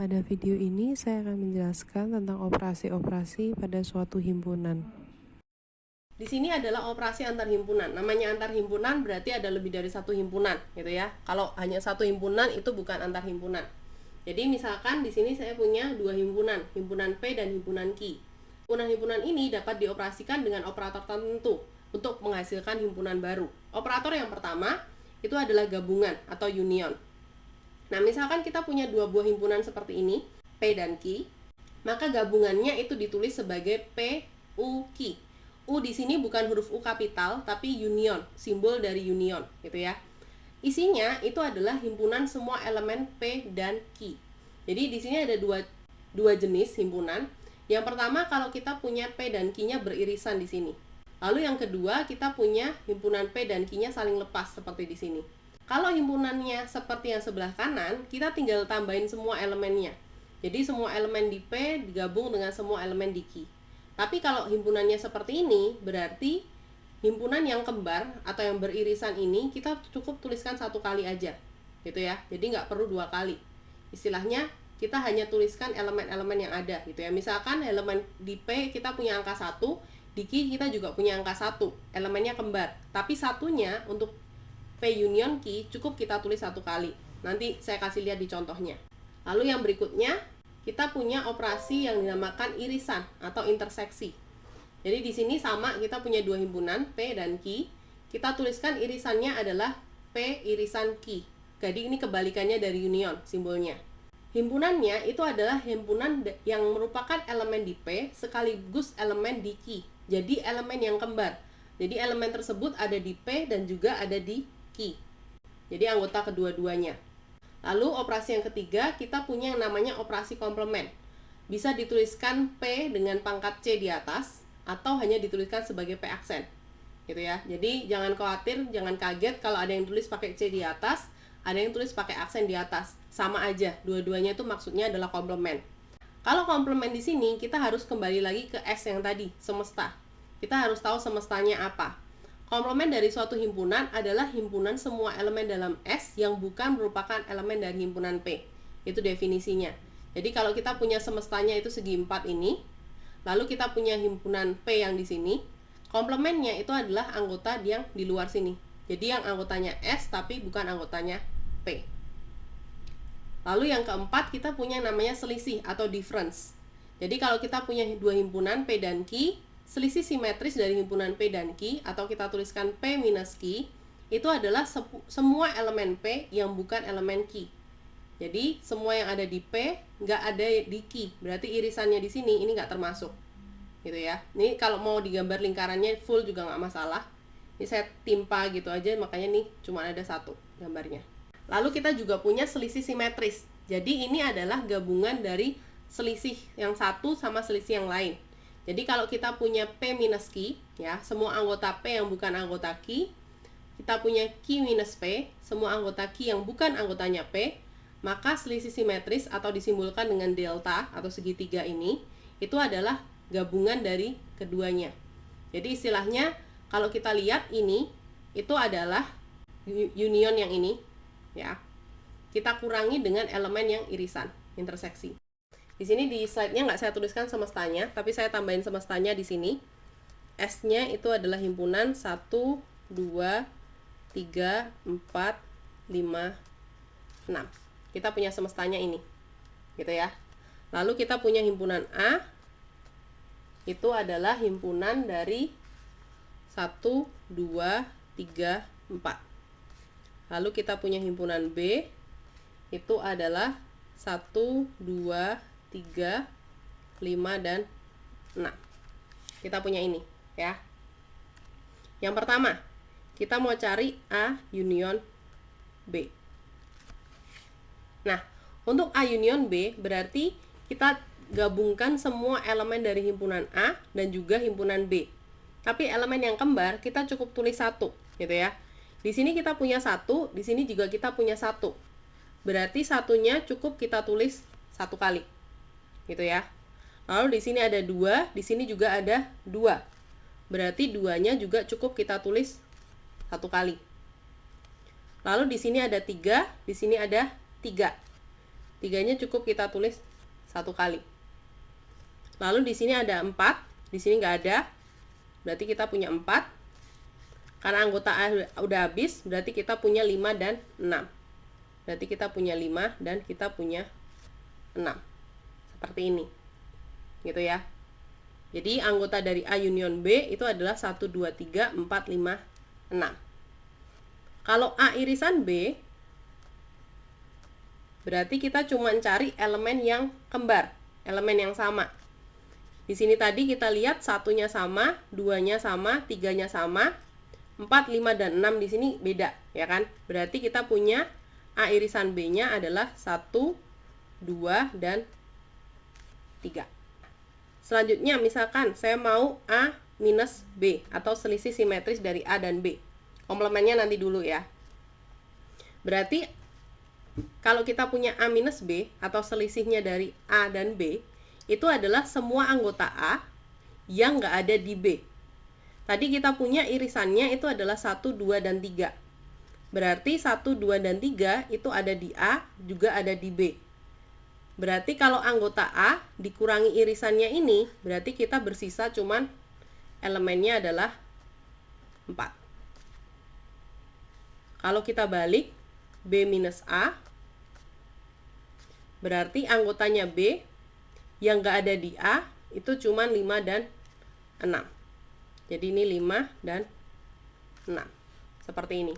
Pada video ini saya akan menjelaskan tentang operasi-operasi pada suatu himpunan. Di sini adalah operasi antar himpunan. Namanya antar himpunan berarti ada lebih dari satu himpunan, gitu ya. Kalau hanya satu himpunan itu bukan antar himpunan. Jadi misalkan di sini saya punya dua himpunan, himpunan P dan himpunan Q. Himpunan-himpunan ini dapat dioperasikan dengan operator tertentu untuk menghasilkan himpunan baru. Operator yang pertama itu adalah gabungan atau union. Nah, misalkan kita punya dua buah himpunan seperti ini, P dan Q, maka gabungannya itu ditulis sebagai PUQ. U di sini bukan huruf U kapital, tapi union, simbol dari union, gitu ya. Isinya itu adalah himpunan semua elemen P dan Q. Jadi di sini ada dua jenis himpunan. Yang pertama, kalau kita punya P dan Q-nya beririsan di sini. Lalu yang kedua, kita punya himpunan P dan Q-nya saling lepas seperti di sini. Kalau himpunannya seperti yang sebelah kanan, kita tinggal tambahin semua elemennya. Jadi semua elemen di P digabung dengan semua elemen di Q. Tapi kalau himpunannya seperti ini, berarti himpunan yang kembar atau yang beririsan ini kita cukup tuliskan satu kali aja, gitu ya. Jadi nggak perlu dua kali. Istilahnya kita hanya tuliskan elemen-elemen yang ada, gitu ya. Misalkan elemen di P kita punya angka 1, di Q kita juga punya angka 1, elemennya kembar. Tapi satunya untuk P union Q cukup kita tulis satu kali. Nanti saya kasih lihat di contohnya. Lalu yang berikutnya, kita punya operasi yang dinamakan irisan atau interseksi. Jadi di sini sama, kita punya dua himpunan P dan Q. Kita tuliskan irisannya adalah P irisan Q. Jadi ini kebalikannya dari union simbolnya. Himpunannya itu adalah himpunan yang merupakan elemen di P sekaligus elemen di Q. Jadi elemen yang kembar. Jadi elemen tersebut ada di P dan juga ada di Q. Jadi anggota kedua-duanya. Lalu operasi yang ketiga, kita punya yang namanya operasi komplement. Bisa dituliskan P dengan pangkat C di atas atau hanya dituliskan sebagai P aksen. Gitu ya. Jadi jangan khawatir, jangan kaget kalau ada yang tulis pakai C di atas, ada yang tulis pakai aksen di atas. Sama aja, dua-duanya itu maksudnya adalah komplement. Kalau komplement di sini, kita harus kembali lagi ke S yang tadi, semesta. Kita harus tahu semestanya apa. Komplement dari suatu himpunan adalah himpunan semua elemen dalam S yang bukan merupakan elemen dari himpunan P. Itu definisinya. Jadi kalau kita punya semestanya itu segi 4 ini, lalu kita punya himpunan P yang di sini, komplementnya itu adalah anggota yang di luar sini. Jadi yang anggotanya S tapi bukan anggotanya P. Lalu yang keempat, kita punya namanya selisih atau difference. Jadi kalau kita punya dua himpunan P dan Q, selisih simetris dari himpunan P dan Q, atau kita tuliskan P minus Q, itu adalah semua elemen P yang bukan elemen Q. Jadi semua yang ada di P nggak ada di Q, berarti irisannya di sini ini nggak termasuk, gitu ya. Ini kalau mau digambar lingkarannya full juga nggak masalah. Ini saya timpa gitu aja, makanya nih cuma ada satu gambarnya. Lalu kita juga punya selisih simetris. Jadi ini adalah gabungan dari selisih yang satu sama selisih yang lain. Jadi kalau kita punya P minus Q, ya, semua anggota P yang bukan anggota Q, kita punya Q minus P, semua anggota Q yang bukan anggotanya P, maka selisih simetris atau disimbolkan dengan delta atau segitiga ini, itu adalah gabungan dari keduanya. Jadi istilahnya kalau kita lihat ini, itu adalah union yang ini, ya. Kita kurangi dengan elemen yang irisan, interseksi. Di sini di slide-nya nggak saya tuliskan semestanya, tapi saya tambahin semestanya di sini. S-nya itu adalah himpunan 1, 2, 3, 4, 5, 6. Kita punya semestanya ini, gitu ya. Lalu kita punya himpunan A, itu adalah himpunan dari 1, 2, 3, 4. Lalu kita punya himpunan B, itu adalah 1, 2, 3, 5, dan 6. Kita punya ini, ya. Yang pertama, kita mau cari A union B. Nah, untuk A union B berarti kita gabungkan semua elemen dari himpunan A dan juga himpunan B. Tapi elemen yang kembar kita cukup tulis satu, gitu ya. Di sini kita punya satu, di sini juga kita punya satu. Berarti satunya cukup kita tulis satu kali, gitu ya. Lalu di sini ada 2, di sini juga ada 2. Berarti 2-nya juga cukup kita tulis satu kali. Lalu di sini ada 3, di sini ada 3. 3-nya cukup kita tulis 1 kali. Lalu di sini ada 4, di sini nggak ada, berarti kita punya 4. Karena anggota A udah habis, berarti kita punya 5 dan 6. Berarti kita punya 5 dan kita punya 6. Seperti ini. Gitu ya. Jadi anggota dari A union B itu adalah 1, 2, 3, 4, 5, 6. Kalau A irisan B, berarti kita cuma cari elemen yang kembar, elemen yang sama. Di sini tadi kita lihat 1-nya sama, 2-nya sama, 3-nya sama, 4, 5, dan 6 di sini beda, ya kan? Berarti kita punya A irisan B-nya adalah 1, 2, dan 3. Selanjutnya misalkan saya mau A minus B atau selisih simetris dari A dan B. Komplemennya nanti dulu ya. Berarti kalau kita punya A minus B atau selisihnya dari A dan B, itu adalah semua anggota A yang nggak ada di B. Tadi kita punya irisannya itu adalah 1, 2, dan 3. Berarti 1, 2, dan 3 itu ada di A, juga ada di B. Berarti kalau anggota A dikurangi irisannya ini, berarti kita bersisa cuman elemennya adalah 4. Kalau kita balik, B minus A, berarti anggotanya B yang nggak ada di A itu cuman 5 dan 6. Jadi ini 5 dan 6. Seperti ini.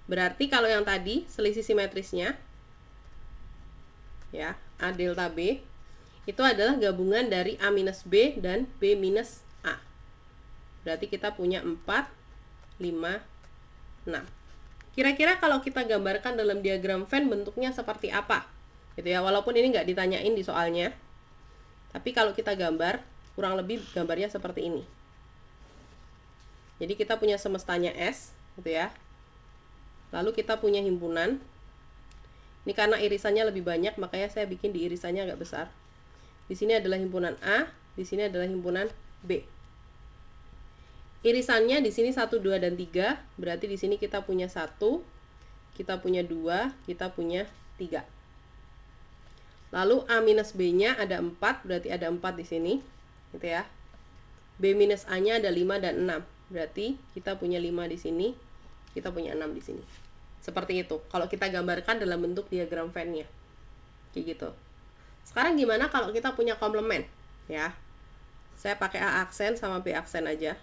Berarti kalau yang tadi selisih simetrisnya, ya, A delta B itu adalah gabungan dari A minus B dan B minus A. Berarti kita punya 4, 5, 6. Kira-kira kalau kita gambarkan dalam diagram Venn bentuknya seperti apa? Gitu ya, walaupun ini nggak ditanyain di soalnya. Tapi kalau kita gambar, kurang lebih gambarnya seperti ini. Jadi kita punya semestanya S, gitu ya. Lalu kita punya himpunan. Ini karena irisannya lebih banyak, makanya saya bikin di irisannya agak besar. Di sini adalah himpunan A, di sini adalah himpunan B. Irisannya di sini 1, 2, dan 3, berarti di sini kita punya 1, kita punya 2, kita punya 3. Lalu A minus B-nya ada 4, berarti ada 4 di sini, gitu ya. B minus A-nya ada 5 dan 6, berarti kita punya 5 di sini, kita punya 6 di sini. Seperti itu, kalau kita gambarkan dalam bentuk diagram Venn-nya. Kayak gitu. Sekarang gimana kalau kita punya komplement, ya? Saya pakai A aksen sama B aksen aja.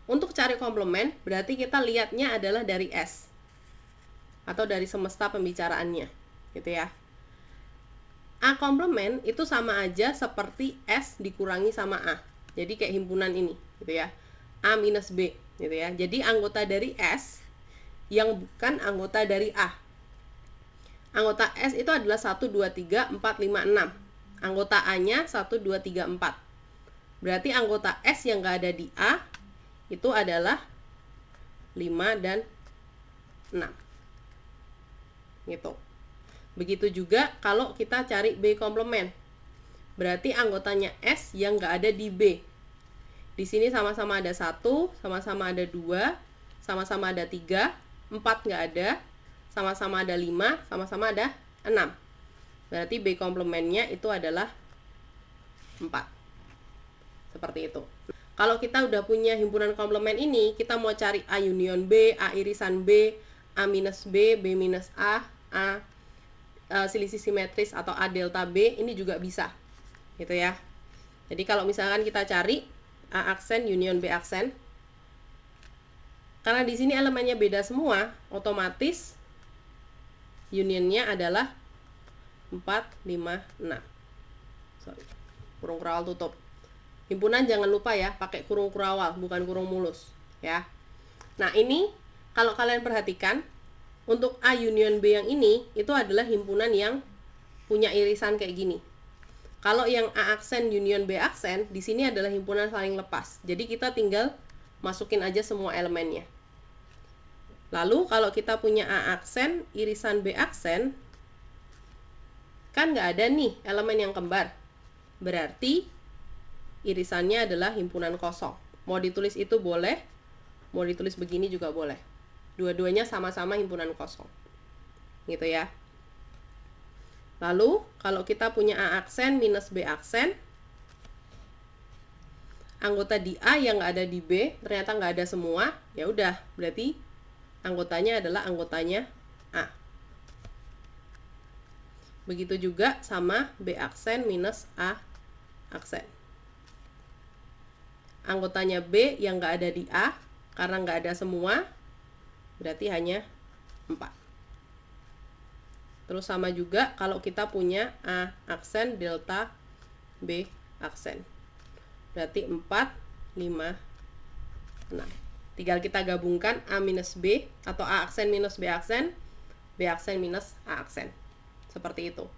Untuk cari komplement, berarti kita lihatnya adalah dari S. Atau dari semesta pembicaraannya, gitu ya. A komplement itu sama aja seperti S dikurangi sama A. Jadi kayak himpunan ini, gitu ya. A minus B, gitu ya. Jadi anggota dari S yang bukan anggota dari A. Anggota S itu adalah 1, 2, 3, 4, 5, 6. Anggota A-nya 1, 2, 3, 4. Berarti anggota S yang nggak ada di A itu adalah 5 dan 6. Gitu. Begitu juga kalau kita cari B komplement. Berarti anggotanya S yang nggak ada di B. Di sini sama-sama ada 1, sama-sama ada 2, sama-sama ada 3, 4 nggak ada, sama-sama ada 5, sama-sama ada 6. Berarti B komplementnya itu adalah 4. Seperti itu. Kalau kita udah punya himpunan komplement ini, kita mau cari A union B, A irisan B, A minus B, B minus A selisih simetris atau A delta B, ini juga bisa. Gitu ya. Jadi kalau misalkan kita cari A aksen union B aksen, karena di sini elemennya beda semua, otomatis unionnya adalah 4, 5, 6. Sorry. Kurung kurawal tutup. Himpunan jangan lupa ya, pakai kurung kurawal, bukan kurung mulus, ya. Nah, ini kalau kalian perhatikan, untuk A union B yang ini, itu adalah himpunan yang punya irisan kayak gini. Kalau yang A aksen union B aksen, di sini adalah himpunan saling lepas. Jadi kita tinggal masukin aja semua elemennya. Lalu kalau kita punya A aksen, irisan B aksen, kan nggak ada nih elemen yang kembar. Berarti irisannya adalah himpunan kosong. Mau ditulis itu boleh, mau ditulis begini juga boleh. Dua-duanya sama-sama himpunan kosong. gitu ya. Lalu kalau kita punya A aksen minus B aksen, anggota di A yang nggak ada di B ternyata nggak ada semua, ya udah berarti anggotanya adalah anggotanya A. Begitu juga sama B aksen minus A aksen. Anggotanya B yang nggak ada di A, karena nggak ada semua, berarti hanya 4. Terus sama juga kalau kita punya A aksen delta B aksen. Berarti 4, 5, 6. Tinggal kita gabungkan A minus B atau A aksen minus B aksen minus A aksen. Seperti itu.